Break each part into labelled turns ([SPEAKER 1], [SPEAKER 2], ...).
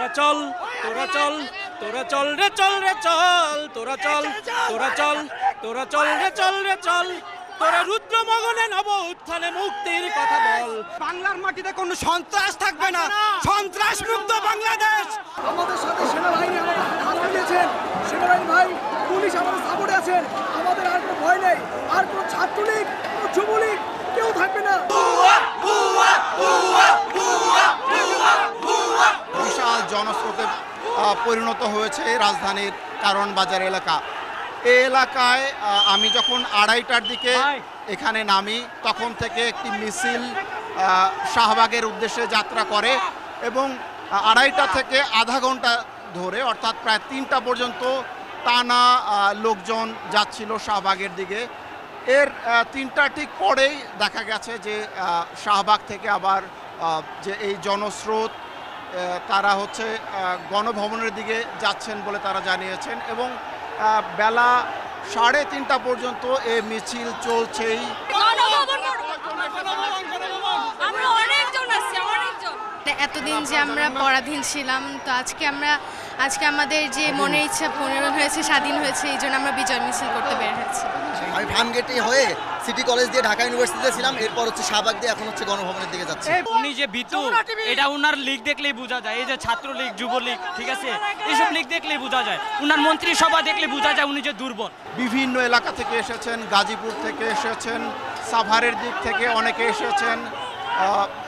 [SPEAKER 1] তোরা চল তোরা চল তোরা চল রে চল রে চল তোরা চল তোরা চল তোরা চল রে চল রে চল তোরা রুদ্র মগনে নব উত্থানে মুক্তির কথা বল।
[SPEAKER 2] বাংলার মাটিতে কোনো সন্ত্রাস থাকবে না, সন্ত্রাস মুক্ত বাংলাদেশ।
[SPEAKER 3] আমাদের সাথে সেনাবাহিনী আমাদের হাত দিয়েছেন, সেনাবাহিনী ভাই পুলিশ আমাদের সাপোর্টে আছেন, আমাদের আর কোনো ভয় নেই, আর কোনো ছাত্রলীগ কোনো যুবলীগ কেউ থাকবে না।
[SPEAKER 4] বিশাল জনস্রোতে পরিণত হয়েছে রাজধানীর কারণ বাজার এলাকা। এই এলাকায় আমি যখন 2:30টার দিকে এখানে নামি তখন থেকে একটি মিছিল শাহবাগের উদ্দেশ্যে যাত্রা করে এবং 2:30টা থেকে আধা ঘন্টা ধরে অর্থাৎ প্রায় 3টা পর্যন্ত টানা লোকজন যাচ্ছিল শাহবাগের দিকে। এর 3টা ঠিক পরেই দেখা গেছে যে শাহবাগ থেকে আবার যে এই জনস্রোত তারা হচ্ছে গণভবনের দিকে যাচ্ছেন বলে তারা জানিয়েছেন এবং বেলা 3:30টা পর্যন্ত এই মিছিল চলছেই।
[SPEAKER 5] এতদিন যে আমরা পরাধীন ছিলাম, তো আজকে আমাদের যে মনের ইচ্ছা পূরণ হয়েছে, স্বাধীন হয়েছে, এই জন্য আমরা বিজয় মিছিল করতে বের হয়েছি।
[SPEAKER 3] আমি ফার্মগেটে হয়ে সিটি কলেজ দিয়ে ঢাকা ইউনিভার্সিটিতে ছিলাম, এরপর হচ্ছে শাহবাগ দিয়ে এখন হচ্ছে গণভবনের দিকে যাচ্ছে।
[SPEAKER 1] উনি যে বিতু, এটা উনার লীগ দেখলেই বোঝা যায়। এই যে ছাত্রলীগ, যুবলীগ, ঠিক আছে, এইসব লীগ দেখলেই বোঝা যায়। উনার মন্ত্রিসভা দেখলে বোঝা যায় উনি যে দুর্বল।
[SPEAKER 4] বিভিন্ন এলাকা থেকে এসেছেন, গাজীপুর থেকে এসেছেন, সাভারের দিক থেকে অনেকে এসেছেন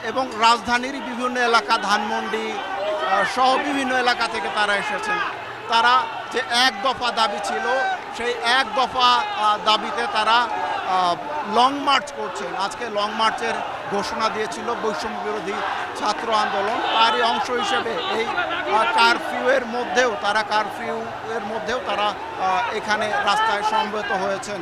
[SPEAKER 4] এবং রাজধানীর বিভিন্ন এলাকা, ধানমন্ডি সহ বিভিন্ন এলাকা থেকে তারা এসেছেন। তারা যে এক দফা দাবি ছিল, সেই এক দফা দাবিতে তারা লং মার্চ করছেন। আজকে লং মার্চের ঘোষণা দিয়েছিল বৈষম্য বিরোধী ছাত্র আন্দোলন। তারই অংশ হিসেবে এই কারফিউয়ের মধ্যেও তারা এখানে রাস্তায় সমবেত হয়েছেন।